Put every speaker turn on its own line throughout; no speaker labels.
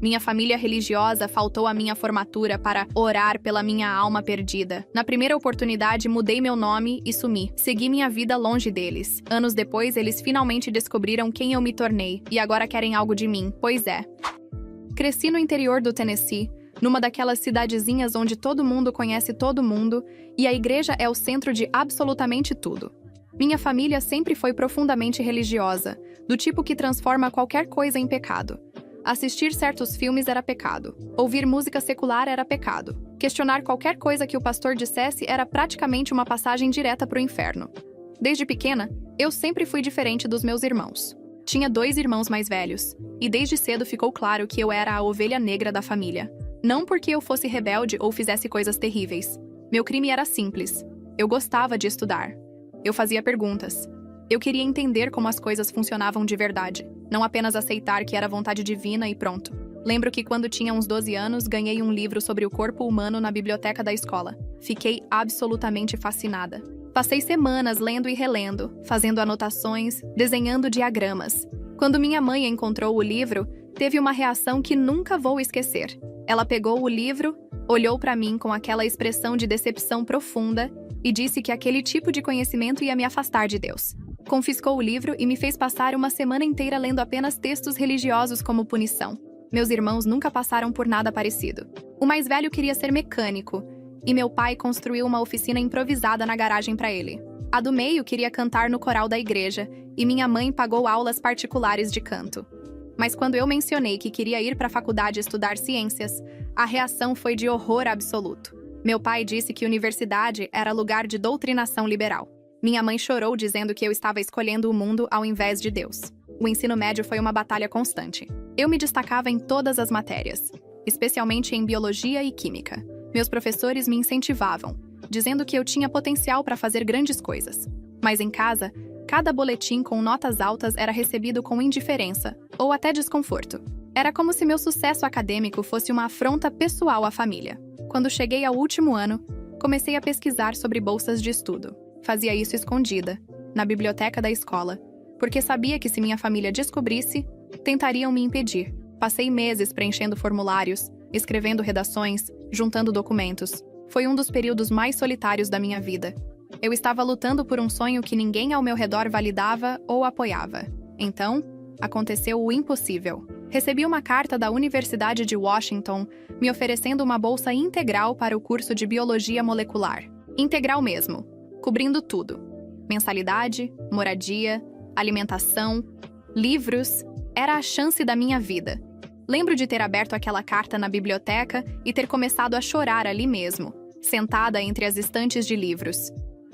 Minha família religiosa faltou à minha formatura para orar pela minha alma perdida. Na primeira oportunidade, mudei meu nome e sumi. Segui minha vida longe deles. Anos depois, eles finalmente descobriram quem eu me tornei e agora querem algo de mim. Pois é. Cresci no interior do Tennessee, numa daquelas cidadezinhas onde todo mundo conhece todo mundo e a igreja é o centro de absolutamente tudo. Minha família sempre foi profundamente religiosa, do tipo que transforma qualquer coisa em pecado. Assistir certos filmes era pecado. Ouvir música secular era pecado. Questionar qualquer coisa que o pastor dissesse era praticamente uma passagem direta para o inferno. Desde pequena, eu sempre fui diferente dos meus irmãos. Tinha 2 irmãos mais velhos, e desde cedo ficou claro que eu era a ovelha negra da família. Não porque eu fosse rebelde ou fizesse coisas terríveis. Meu crime era simples. Eu gostava de estudar. Eu fazia perguntas. Eu queria entender como as coisas funcionavam de verdade, não apenas aceitar que era vontade divina e pronto. Lembro que quando tinha uns 12 anos, ganhei um livro sobre o corpo humano na biblioteca da escola. Fiquei absolutamente fascinada. Passei semanas lendo e relendo, fazendo anotações, desenhando diagramas. Quando minha mãe encontrou o livro, teve uma reação que nunca vou esquecer. Ela pegou o livro, olhou para mim com aquela expressão de decepção profunda e disse que aquele tipo de conhecimento ia me afastar de Deus. Confiscou o livro e me fez passar uma semana inteira lendo apenas textos religiosos como punição. Meus irmãos nunca passaram por nada parecido. O mais velho queria ser mecânico, e meu pai construiu uma oficina improvisada na garagem para ele. A do meio queria cantar no coral da igreja, e minha mãe pagou aulas particulares de canto. Mas quando eu mencionei que queria ir para a faculdade estudar ciências, a reação foi de horror absoluto. Meu pai disse que universidade era lugar de doutrinação liberal. Minha mãe chorou dizendo que eu estava escolhendo o mundo ao invés de Deus. O ensino médio foi uma batalha constante. Eu me destacava em todas as matérias, especialmente em biologia e química. Meus professores me incentivavam, dizendo que eu tinha potencial para fazer grandes coisas. Mas em casa, cada boletim com notas altas era recebido com indiferença ou até desconforto. Era como se meu sucesso acadêmico fosse uma afronta pessoal à família. Quando cheguei ao último ano, comecei a pesquisar sobre bolsas de estudo. Fazia isso escondida, na biblioteca da escola, porque sabia que se minha família descobrisse, tentariam me impedir. Passei meses preenchendo formulários, escrevendo redações, juntando documentos. Foi um dos períodos mais solitários da minha vida. Eu estava lutando por um sonho que ninguém ao meu redor validava ou apoiava. Então, aconteceu o impossível. Recebi uma carta da Universidade de Washington me oferecendo uma bolsa integral para o curso de Biologia Molecular. Integral mesmo, cobrindo tudo. Mensalidade, moradia, alimentação, livros. Era a chance da minha vida. Lembro de ter aberto aquela carta na biblioteca e ter começado a chorar ali mesmo, sentada entre as estantes de livros.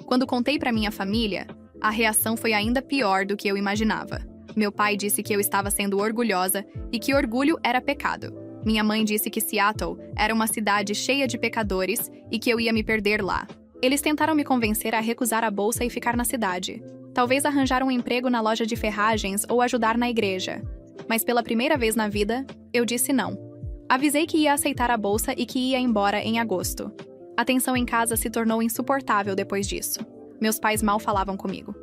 Quando contei para minha família, a reação foi ainda pior do que eu imaginava. Meu pai disse que eu estava sendo orgulhosa e que orgulho era pecado. Minha mãe disse que Seattle era uma cidade cheia de pecadores e que eu ia me perder lá. Eles tentaram me convencer a recusar a bolsa e ficar na cidade. Talvez arranjar um emprego na loja de ferragens ou ajudar na igreja. Mas pela primeira vez na vida, eu disse não. Avisei que ia aceitar a bolsa e que ia embora em agosto. A tensão em casa se tornou insuportável depois disso. Meus pais mal falavam comigo.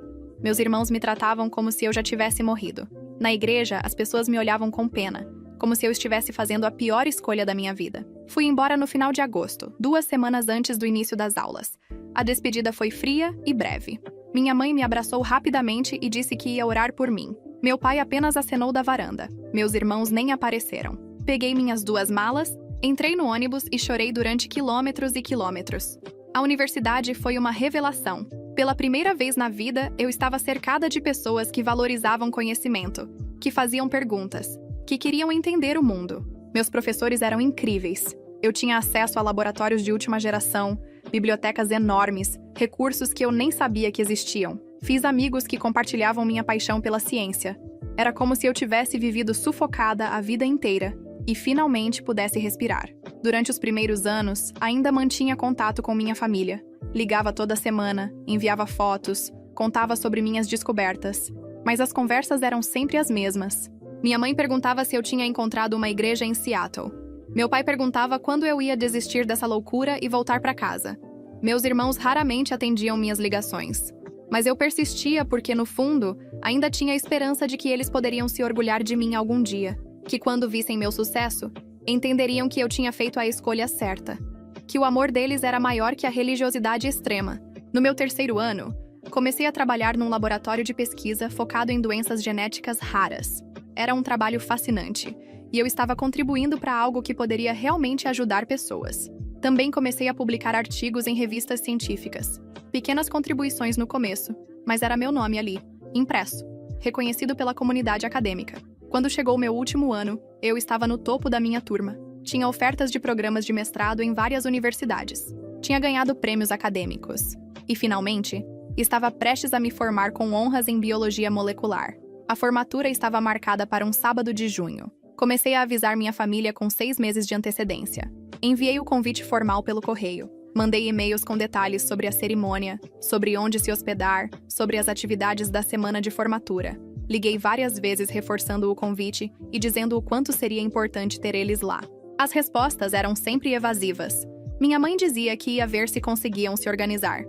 Meus irmãos me tratavam como se eu já tivesse morrido. Na igreja, as pessoas me olhavam com pena, como se eu estivesse fazendo a pior escolha da minha vida. Fui embora no final de agosto, 2 semanas antes do início das aulas. A despedida foi fria e breve. Minha mãe me abraçou rapidamente e disse que ia orar por mim. Meu pai apenas acenou da varanda. Meus irmãos nem apareceram. Peguei minhas 2 malas, entrei no ônibus e chorei durante quilômetros e quilômetros. A universidade foi uma revelação. Pela primeira vez na vida, eu estava cercada de pessoas que valorizavam conhecimento, que faziam perguntas, que queriam entender o mundo. Meus professores eram incríveis. Eu tinha acesso a laboratórios de última geração, bibliotecas enormes, recursos que eu nem sabia que existiam. Fiz amigos que compartilhavam minha paixão pela ciência. Era como se eu tivesse vivido sufocada a vida inteira e finalmente pudesse respirar. Durante os primeiros anos, ainda mantinha contato com minha família. Ligava toda semana, enviava fotos, contava sobre minhas descobertas. Mas as conversas eram sempre as mesmas. Minha mãe perguntava se eu tinha encontrado uma igreja em Seattle. Meu pai perguntava quando eu ia desistir dessa loucura e voltar para casa. Meus irmãos raramente atendiam minhas ligações. Mas eu persistia porque, no fundo, ainda tinha a esperança de que eles poderiam se orgulhar de mim algum dia. que quando vissem meu sucesso, entenderiam que eu tinha feito a escolha certa, que o amor deles era maior que a religiosidade extrema. No meu terceiro ano, comecei a trabalhar num laboratório de pesquisa focado em doenças genéticas raras. Era um trabalho fascinante, e eu estava contribuindo para algo que poderia realmente ajudar pessoas. Também comecei a publicar artigos em revistas científicas. Pequenas contribuições no começo, mas era meu nome ali, impresso, reconhecido pela comunidade acadêmica. Quando chegou meu último ano, eu estava no topo da minha turma. Tinha ofertas de programas de mestrado em várias universidades. Tinha ganhado prêmios acadêmicos. E, finalmente, estava prestes a me formar com honras em biologia molecular. A formatura estava marcada para um sábado de junho. Comecei a avisar minha família com 6 meses de antecedência. Enviei o convite formal pelo correio. Mandei e-mails com detalhes sobre a cerimônia, sobre onde se hospedar, sobre as atividades da semana de formatura. Liguei várias vezes reforçando o convite e dizendo o quanto seria importante ter eles lá. As respostas eram sempre evasivas. Minha mãe dizia que ia ver se conseguiam se organizar.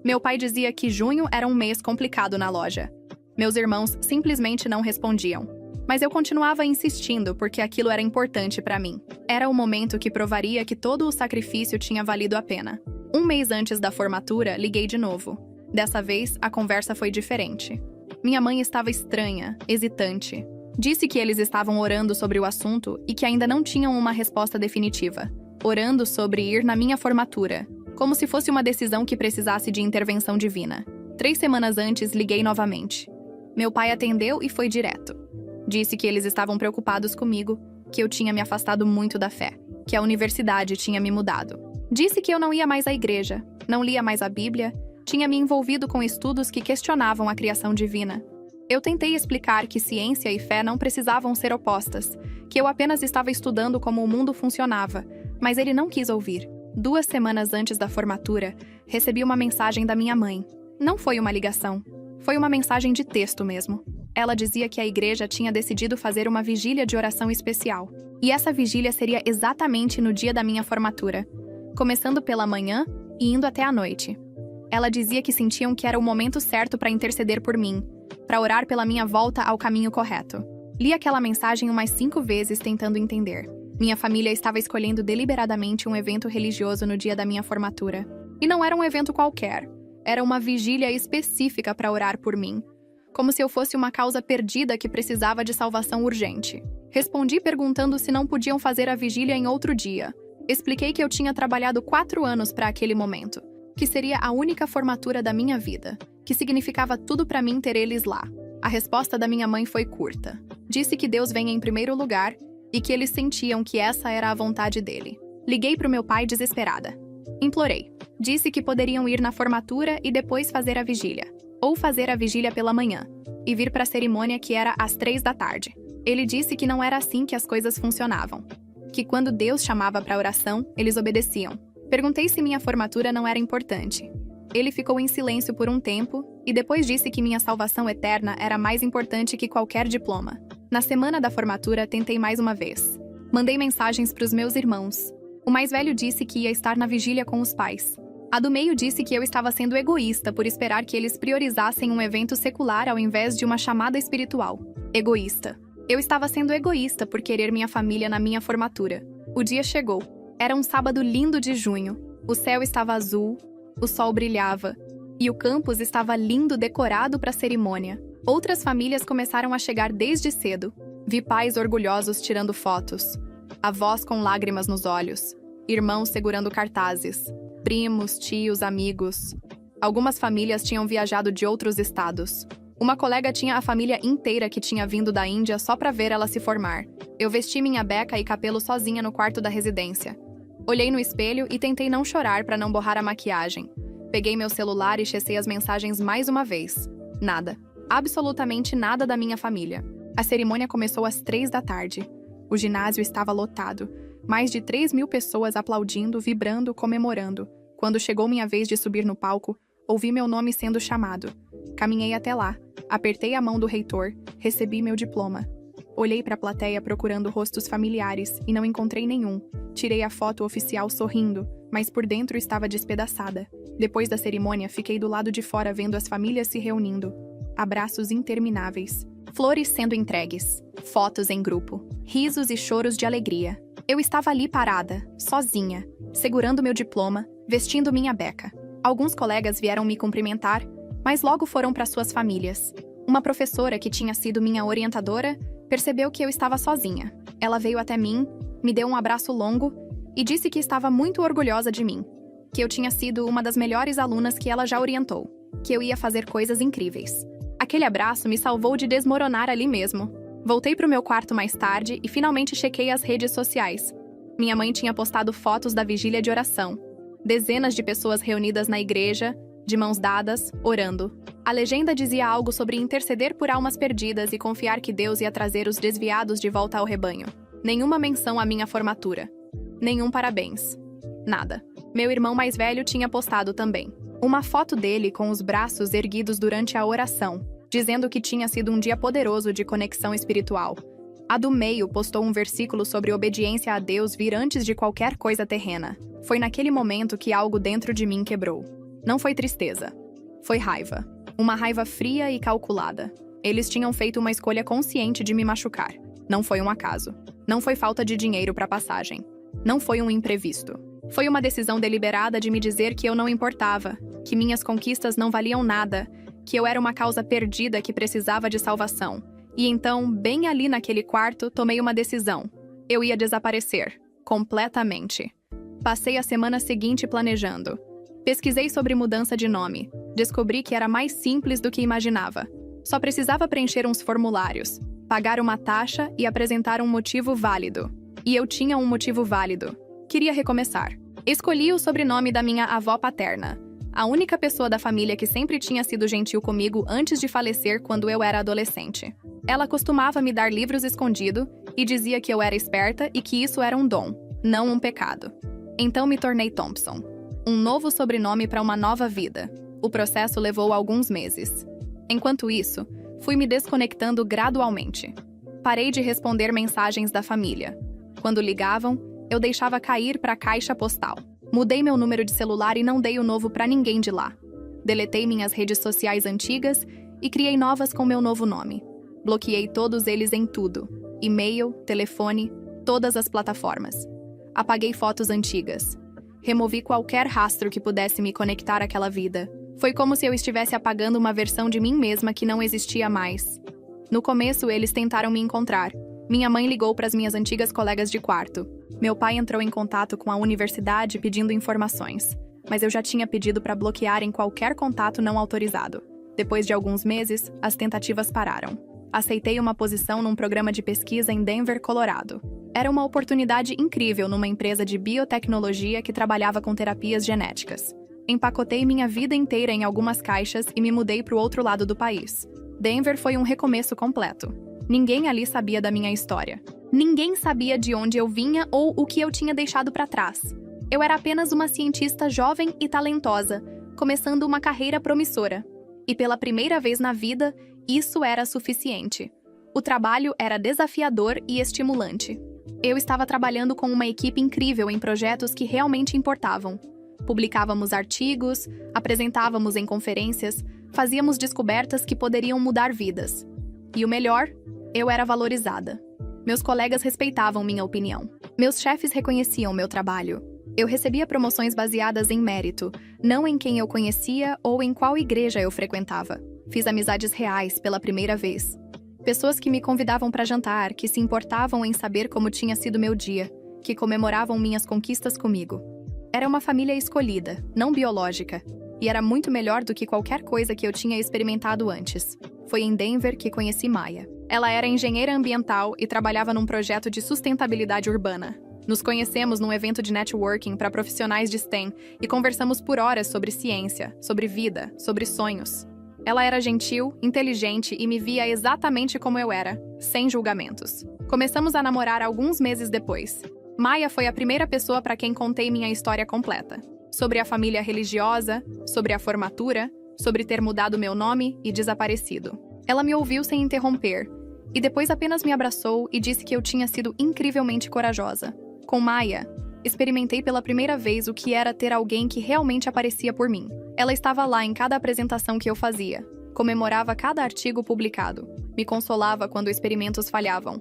Meu pai dizia que junho era um mês complicado na loja. Meus irmãos simplesmente não respondiam. Mas eu continuava insistindo porque aquilo era importante para mim. Era o momento que provaria que todo o sacrifício tinha valido a pena. Um mês antes da formatura, liguei de novo. Dessa vez, a conversa foi diferente. Minha mãe estava estranha, hesitante. Disse que eles estavam orando sobre o assunto e que ainda não tinham uma resposta definitiva. Orando sobre ir na minha formatura, como se fosse uma decisão que precisasse de intervenção divina. 3 semanas antes, liguei novamente. Meu pai atendeu e foi direto. Disse que eles estavam preocupados comigo, que eu tinha me afastado muito da fé, que a universidade tinha me mudado. Disse que eu não ia mais à igreja, não lia mais a Bíblia, tinha me envolvido com estudos que questionavam a criação divina. Eu tentei explicar que ciência e fé não precisavam ser opostas, que eu apenas estava estudando como o mundo funcionava, mas ele não quis ouvir. 2 semanas antes da formatura, recebi uma mensagem da minha mãe. Não foi uma ligação, foi uma mensagem de texto mesmo. Ela dizia que a igreja tinha decidido fazer uma vigília de oração especial. E essa vigília seria exatamente no dia da minha formatura, começando pela manhã e indo até a noite. Ela dizia que sentiam que era o momento certo para interceder por mim, para orar pela minha volta ao caminho correto. Li aquela mensagem umas 5 vezes tentando entender. Minha família estava escolhendo deliberadamente um evento religioso no dia da minha formatura. E não era um evento qualquer. Era uma vigília específica para orar por mim. Como se eu fosse uma causa perdida que precisava de salvação urgente. Respondi perguntando se não podiam fazer a vigília em outro dia. Expliquei que eu tinha trabalhado 4 anos para aquele momento, que seria a única formatura da minha vida, que significava tudo para mim ter eles lá. A resposta da minha mãe foi curta. Disse que Deus venha em primeiro lugar e que eles sentiam que essa era a vontade dele. Liguei para o meu pai desesperada. Implorei. Disse que poderiam ir na formatura e depois fazer a vigília. Ou fazer a vigília pela manhã, e vir para a cerimônia que era às 3 da tarde. Ele disse que não era assim que as coisas funcionavam. Que quando Deus chamava para oração, eles obedeciam. Perguntei se minha formatura não era importante. Ele ficou em silêncio por um tempo, e depois disse que minha salvação eterna era mais importante que qualquer diploma. Na semana da formatura, tentei mais uma vez. Mandei mensagens para os meus irmãos. O mais velho disse que ia estar na vigília com os pais. A do meio disse que eu estava sendo egoísta por esperar que eles priorizassem um evento secular ao invés de uma chamada espiritual. Egoísta. Eu estava sendo egoísta por querer minha família na minha formatura. O dia chegou. Era um sábado lindo de junho. O céu estava azul, o sol brilhava, e o campus estava lindo decorado para a cerimônia. Outras famílias começaram a chegar desde cedo. Vi pais orgulhosos tirando fotos, avós com lágrimas nos olhos, irmãos segurando cartazes. Primos, tios, amigos. Algumas famílias tinham viajado de outros estados. Uma colega tinha a família inteira que tinha vindo da Índia só para ver ela se formar. Eu vesti minha beca e cabelo sozinha no quarto da residência. Olhei no espelho e tentei não chorar para não borrar a maquiagem. Peguei meu celular e checei as mensagens mais uma vez. Nada. Absolutamente nada da minha família. A cerimônia começou às 3 da tarde. O ginásio estava lotado. Mais de 3.000 pessoas aplaudindo, vibrando, comemorando. Quando chegou minha vez de subir no palco, ouvi meu nome sendo chamado. Caminhei até lá, apertei a mão do reitor, recebi meu diploma. Olhei para a plateia procurando rostos familiares e não encontrei nenhum. Tirei a foto oficial sorrindo, mas por dentro estava despedaçada. Depois da cerimônia, fiquei do lado de fora vendo as famílias se reunindo. Abraços intermináveis. Flores sendo entregues, fotos em grupo, risos e choros de alegria. Eu estava ali parada, sozinha, segurando meu diploma, vestindo minha beca. Alguns colegas vieram me cumprimentar, mas logo foram para suas famílias. Uma professora que tinha sido minha orientadora percebeu que eu estava sozinha. Ela veio até mim, me deu um abraço longo e disse que estava muito orgulhosa de mim, que eu tinha sido uma das melhores alunas que ela já orientou, que eu ia fazer coisas incríveis. Aquele abraço me salvou de desmoronar ali mesmo. Voltei para o meu quarto mais tarde e finalmente chequei as redes sociais. Minha mãe tinha postado fotos da vigília de oração. Dezenas de pessoas reunidas na igreja, de mãos dadas, orando. A legenda dizia algo sobre interceder por almas perdidas e confiar que Deus ia trazer os desviados de volta ao rebanho. Nenhuma menção à minha formatura. Nenhum parabéns. Nada. Meu irmão mais velho tinha postado também. Uma foto dele com os braços erguidos durante a oração, dizendo que tinha sido um dia poderoso de conexão espiritual. A do meio postou um versículo sobre obediência a Deus vir antes de qualquer coisa terrena. Foi naquele momento que algo dentro de mim quebrou. Não foi tristeza. Foi raiva. Uma raiva fria e calculada. Eles tinham feito uma escolha consciente de me machucar. Não foi um acaso. Não foi falta de dinheiro para passagem. Não foi um imprevisto. Foi uma decisão deliberada de me dizer que eu não importava, que minhas conquistas não valiam nada, que eu era uma causa perdida que precisava de salvação. E então, bem ali naquele quarto, tomei uma decisão. Eu ia desaparecer. Completamente. Passei a semana seguinte planejando. Pesquisei sobre mudança de nome. Descobri que era mais simples do que imaginava. Só precisava preencher uns formulários, pagar uma taxa e apresentar um motivo válido. E eu tinha um motivo válido. Queria recomeçar. Escolhi o sobrenome da minha avó paterna, a única pessoa da família que sempre tinha sido gentil comigo antes de falecer quando eu era adolescente. Ela costumava me dar livros escondido e dizia que eu era esperta e que isso era um dom, não um pecado. Então me tornei Thompson. Um novo sobrenome para uma nova vida. O processo levou alguns meses. Enquanto isso, fui me desconectando gradualmente. Parei de responder mensagens da família. Quando ligavam, eu deixava cair para a caixa postal. Mudei meu número de celular e não dei o novo para ninguém de lá. Deletei minhas redes sociais antigas e criei novas com meu novo nome. Bloqueei todos eles em tudo: e-mail, telefone, todas as plataformas. Apaguei fotos antigas. Removi qualquer rastro que pudesse me conectar àquela vida. Foi como se eu estivesse apagando uma versão de mim mesma que não existia mais. No começo, eles tentaram me encontrar. Minha mãe ligou para as minhas antigas colegas de quarto. Meu pai entrou em contato com a universidade pedindo informações, mas eu já tinha pedido para bloquearem qualquer contato não autorizado. Depois de alguns meses, as tentativas pararam. Aceitei uma posição num programa de pesquisa em Denver, Colorado. Era uma oportunidade incrível numa empresa de biotecnologia que trabalhava com terapias genéticas. Empacotei minha vida inteira em algumas caixas e me mudei para o outro lado do país. Denver foi um recomeço completo. Ninguém ali sabia da minha história. Ninguém sabia de onde eu vinha ou o que eu tinha deixado para trás. Eu era apenas uma cientista jovem e talentosa, começando uma carreira promissora. E pela primeira vez na vida, isso era suficiente. O trabalho era desafiador e estimulante. Eu estava trabalhando com uma equipe incrível em projetos que realmente importavam. Publicávamos artigos, apresentávamos em conferências, fazíamos descobertas que poderiam mudar vidas. E o melhor, eu era valorizada. Meus colegas respeitavam minha opinião. Meus chefes reconheciam meu trabalho. Eu recebia promoções baseadas em mérito, não em quem eu conhecia ou em qual igreja eu frequentava. Fiz amizades reais pela primeira vez. Pessoas que me convidavam para jantar, que se importavam em saber como tinha sido meu dia, que comemoravam minhas conquistas comigo. Era uma família escolhida, não biológica, e era muito melhor do que qualquer coisa que eu tinha experimentado antes. Foi em Denver que conheci Maya. Ela era engenheira ambiental e trabalhava num projeto de sustentabilidade urbana. Nos conhecemos num evento de networking para profissionais de STEM e conversamos por horas sobre ciência, sobre vida, sobre sonhos. Ela era gentil, inteligente e me via exatamente como eu era, sem julgamentos. Começamos a namorar alguns meses depois. Maya foi a primeira pessoa para quem contei minha história completa. Sobre a família religiosa, sobre a formatura, sobre ter mudado meu nome e desaparecido. Ela me ouviu sem interromper, e depois apenas me abraçou e disse que eu tinha sido incrivelmente corajosa. Com Maya, experimentei pela primeira vez o que era ter alguém que realmente aparecia por mim. Ela estava lá em cada apresentação que eu fazia. Comemorava cada artigo publicado. Me consolava quando experimentos falhavam.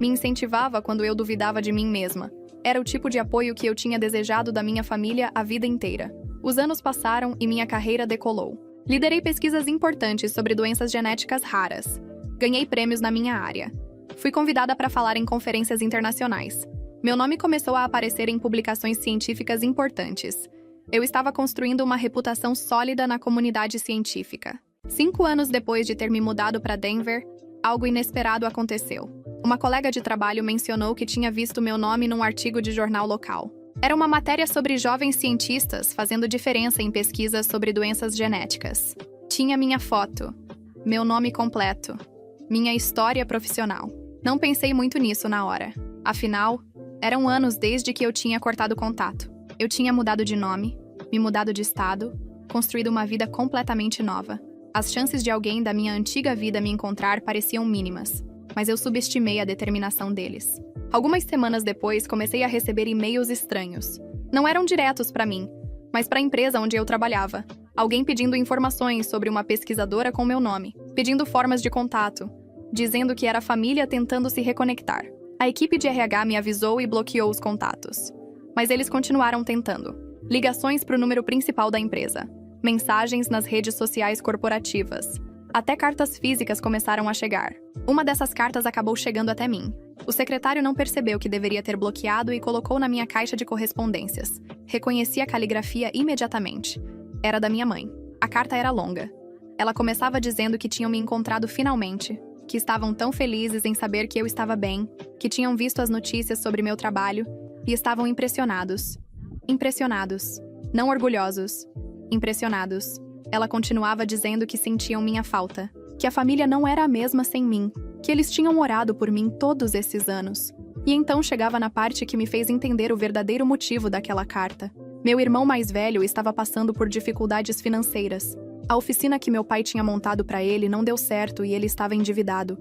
Me incentivava quando eu duvidava de mim mesma. Era o tipo de apoio que eu tinha desejado da minha família a vida inteira. Os anos passaram e minha carreira decolou. Liderei pesquisas importantes sobre doenças genéticas raras. Ganhei prêmios na minha área. Fui convidada para falar em conferências internacionais. Meu nome começou a aparecer em publicações científicas importantes. Eu estava construindo uma reputação sólida na comunidade científica. 5 anos depois de ter me mudado para Denver, algo inesperado aconteceu. Uma colega de trabalho mencionou que tinha visto meu nome num artigo de jornal local. Era uma matéria sobre jovens cientistas fazendo diferença em pesquisas sobre doenças genéticas. Tinha minha foto, meu nome completo, minha história profissional. Não pensei muito nisso na hora. Afinal, eram anos desde que eu tinha cortado contato. Eu tinha mudado de nome, me mudado de estado, construído uma vida completamente nova. As chances de alguém da minha antiga vida me encontrar pareciam mínimas, mas eu subestimei a determinação deles. Algumas semanas depois, comecei a receber e-mails estranhos. Não eram diretos para mim, mas para a empresa onde eu trabalhava. Alguém pedindo informações sobre uma pesquisadora com meu nome, pedindo formas de contato, dizendo que era a família tentando se reconectar. A equipe de RH me avisou e bloqueou os contatos. Mas eles continuaram tentando. Ligações para o número principal da empresa. Mensagens nas redes sociais corporativas. Até cartas físicas começaram a chegar. Uma dessas cartas acabou chegando até mim. O secretário não percebeu que deveria ter bloqueado e colocou na minha caixa de correspondências. Reconheci a caligrafia imediatamente. Era da minha mãe. A carta era longa. Ela começava dizendo que tinham me encontrado finalmente, que estavam tão felizes em saber que eu estava bem, que tinham visto as notícias sobre meu trabalho e estavam impressionados. Impressionados. Não orgulhosos. Impressionados. Ela continuava dizendo que sentiam minha falta, que a família não era a mesma sem mim, que eles tinham orado por mim todos esses anos. E então chegava na parte que me fez entender o verdadeiro motivo daquela carta. Meu irmão mais velho estava passando por dificuldades financeiras. A oficina que meu pai tinha montado para ele não deu certo e ele estava endividado.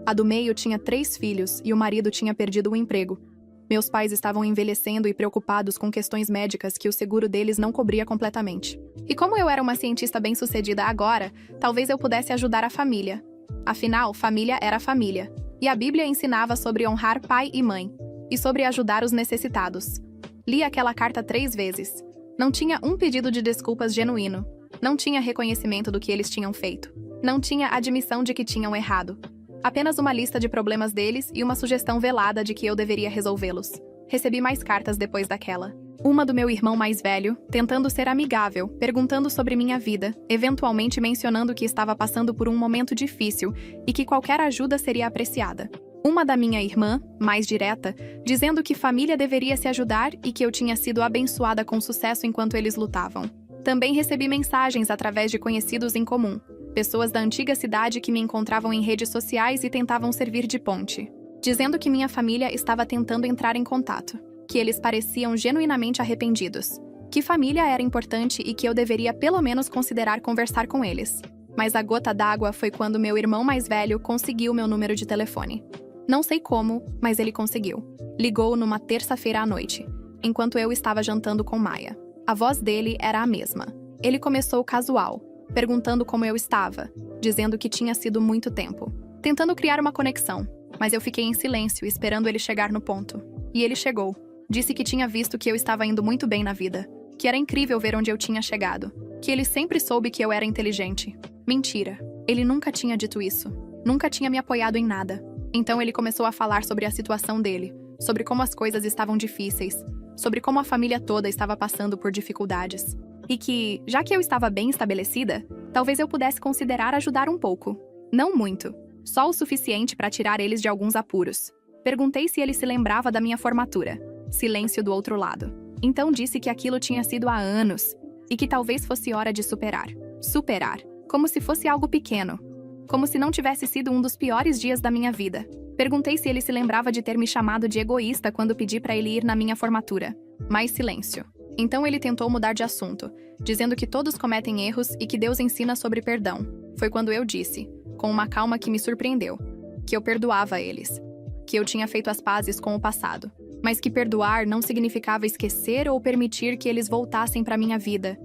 A do meio tinha 3 filhos e o marido tinha perdido o emprego. Meus pais estavam envelhecendo e preocupados com questões médicas que o seguro deles não cobria completamente. E como eu era uma cientista bem-sucedida agora, talvez eu pudesse ajudar a família. Afinal, família era família. E a Bíblia ensinava sobre honrar pai e mãe. E sobre ajudar os necessitados. Li aquela carta 3 vezes. Não tinha um pedido de desculpas genuíno. Não tinha reconhecimento do que eles tinham feito. Não tinha admissão de que tinham errado. Apenas uma lista de problemas deles e uma sugestão velada de que eu deveria resolvê-los. Recebi mais cartas depois daquela. Uma do meu irmão mais velho, tentando ser amigável, perguntando sobre minha vida, eventualmente mencionando que estava passando por um momento difícil e que qualquer ajuda seria apreciada. Uma da minha irmã, mais direta, dizendo que família deveria se ajudar e que eu tinha sido abençoada com sucesso enquanto eles lutavam. Também recebi mensagens através de conhecidos em comum. Pessoas da antiga cidade que me encontravam em redes sociais e tentavam servir de ponte, dizendo que minha família estava tentando entrar em contato, que eles pareciam genuinamente arrependidos, que família era importante e que eu deveria pelo menos considerar conversar com eles. Mas a gota d'água foi quando meu irmão mais velho conseguiu meu número de telefone. Não sei como, mas ele conseguiu. Ligou numa terça-feira à noite, enquanto eu estava jantando com Maia. A voz dele era a mesma. Ele começou casual, perguntando como eu estava, dizendo que tinha sido muito tempo, tentando criar uma conexão, mas eu fiquei em silêncio esperando ele chegar no ponto. E ele chegou. Disse que tinha visto que eu estava indo muito bem na vida, que era incrível ver onde eu tinha chegado, que ele sempre soube que eu era inteligente. Mentira. Ele nunca tinha dito isso. Nunca tinha me apoiado em nada. Então ele começou a falar sobre a situação dele, sobre como as coisas estavam difíceis, sobre como a família toda estava passando por dificuldades. E que, já que eu estava bem estabelecida, talvez eu pudesse considerar ajudar um pouco. Não muito. Só o suficiente para tirar eles de alguns apuros. Perguntei se ele se lembrava da minha formatura. Silêncio do outro lado. Então disse que aquilo tinha sido há anos e que talvez fosse hora de superar. Superar. Como se fosse algo pequeno. Como se não tivesse sido um dos piores dias da minha vida. Perguntei se ele se lembrava de ter me chamado de egoísta quando pedi para ele ir na minha formatura. Mais silêncio. Então ele tentou mudar de assunto, dizendo que todos cometem erros e que Deus ensina sobre perdão. Foi quando eu disse, com uma calma que me surpreendeu, que eu perdoava eles, que eu tinha feito as pazes com o passado, mas que perdoar não significava esquecer ou permitir que eles voltassem para minha vida.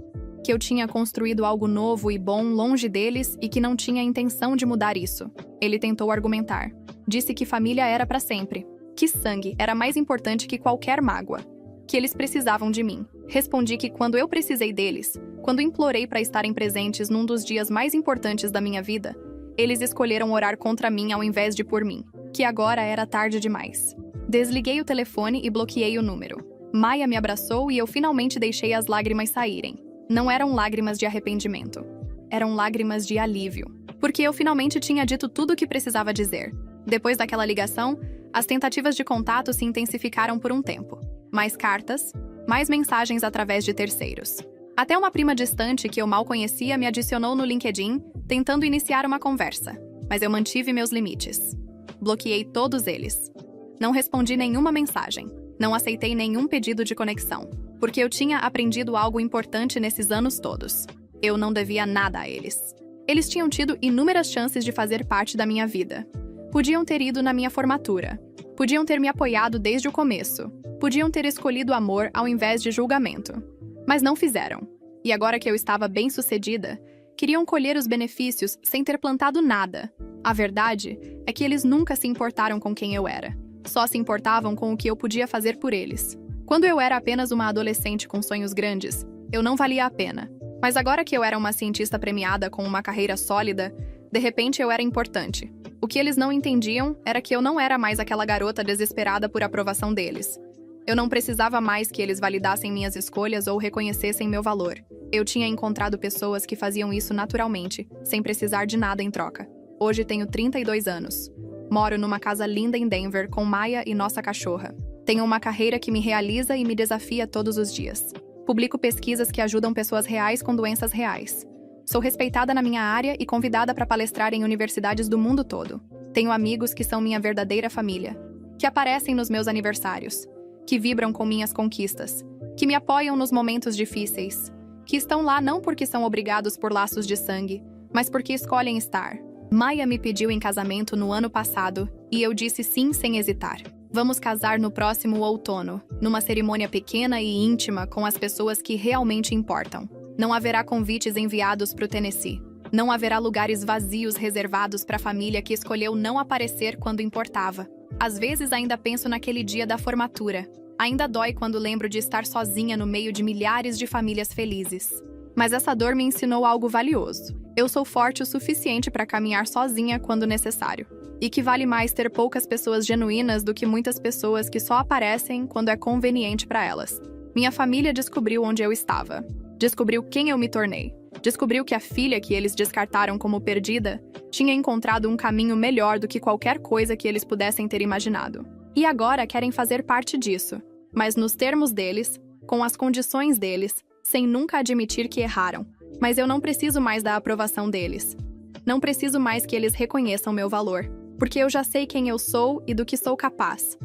que eu tinha construído algo novo e bom longe deles e que não tinha intenção de mudar isso. Ele tentou argumentar. Disse que família era para sempre, que sangue era mais importante que qualquer mágoa, que eles precisavam de mim. Respondi que quando eu precisei deles, quando implorei para estarem presentes num dos dias mais importantes da minha vida, eles escolheram orar contra mim ao invés de por mim, que agora era tarde demais. Desliguei o telefone e bloqueei o número. Maia me abraçou e eu finalmente deixei as lágrimas saírem. Não eram lágrimas de arrependimento. Eram lágrimas de alívio. Porque eu finalmente tinha dito tudo o que precisava dizer. Depois daquela ligação, as tentativas de contato se intensificaram por um tempo. Mais cartas, mais mensagens através de terceiros. Até uma prima distante que eu mal conhecia me adicionou no LinkedIn, tentando iniciar uma conversa. Mas eu mantive meus limites. Bloqueei todos eles. Não respondi nenhuma mensagem. Não aceitei nenhum pedido de conexão. Porque eu tinha aprendido algo importante nesses anos todos. Eu não devia nada a eles. Eles tinham tido inúmeras chances de fazer parte da minha vida. Podiam ter ido na minha formatura. Podiam ter me apoiado desde o começo. Podiam ter escolhido amor ao invés de julgamento. Mas não fizeram. E agora que eu estava bem-sucedida, queriam colher os benefícios sem ter plantado nada. A verdade é que eles nunca se importaram com quem eu era. Só se importavam com o que eu podia fazer por eles. Quando eu era apenas uma adolescente com sonhos grandes, eu não valia a pena. Mas agora que eu era uma cientista premiada com uma carreira sólida, de repente eu era importante. O que eles não entendiam era que eu não era mais aquela garota desesperada por aprovação deles. Eu não precisava mais que eles validassem minhas escolhas ou reconhecessem meu valor. Eu tinha encontrado pessoas que faziam isso naturalmente, sem precisar de nada em troca. Hoje tenho 32 anos. Moro numa casa linda em Denver com Maia e nossa cachorra. Tenho uma carreira que me realiza e me desafia todos os dias. Publico pesquisas que ajudam pessoas reais com doenças reais. Sou respeitada na minha área e convidada para palestrar em universidades do mundo todo. Tenho amigos que são minha verdadeira família, que aparecem nos meus aniversários, que vibram com minhas conquistas, que me apoiam nos momentos difíceis, que estão lá não porque são obrigados por laços de sangue, mas porque escolhem estar. Maia me pediu em casamento no ano passado e eu disse sim sem hesitar. Vamos casar no próximo outono, numa cerimônia pequena e íntima com as pessoas que realmente importam. Não haverá convites enviados para o Tennessee. Não haverá lugares vazios reservados para a família que escolheu não aparecer quando importava. Às vezes ainda penso naquele dia da formatura. Ainda dói quando lembro de estar sozinha no meio de milhares de famílias felizes. Mas essa dor me ensinou algo valioso. Eu sou forte o suficiente para caminhar sozinha quando necessário. E que vale mais ter poucas pessoas genuínas do que muitas pessoas que só aparecem quando é conveniente para elas. Minha família descobriu onde eu estava. Descobriu quem eu me tornei. Descobriu que a filha que eles descartaram como perdida tinha encontrado um caminho melhor do que qualquer coisa que eles pudessem ter imaginado. E agora querem fazer parte disso, mas nos termos deles, com as condições deles, sem nunca admitir que erraram. Mas eu não preciso mais da aprovação deles. Não preciso mais que eles reconheçam meu valor, porque eu já sei quem eu sou e do que sou capaz.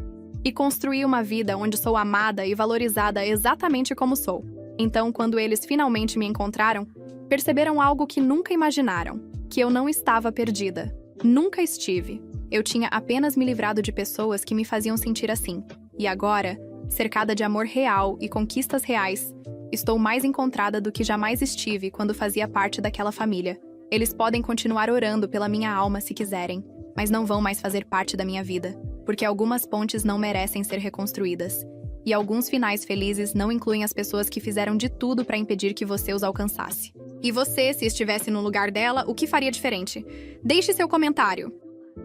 E construí uma vida onde sou amada e valorizada exatamente como sou. Então, quando eles finalmente me encontraram, perceberam algo que nunca imaginaram, que eu não estava perdida. Nunca estive. Eu tinha apenas me livrado de pessoas que me faziam sentir assim. E agora, cercada de amor real e conquistas reais, estou mais encontrada do que jamais estive quando fazia parte daquela família. Eles podem continuar orando pela minha alma se quiserem, mas não vão mais fazer parte da minha vida, porque algumas pontes não merecem ser reconstruídas. E alguns finais felizes não incluem as pessoas que fizeram de tudo para impedir que você os alcançasse. E você, se estivesse no lugar dela, o que faria diferente? Deixe seu comentário.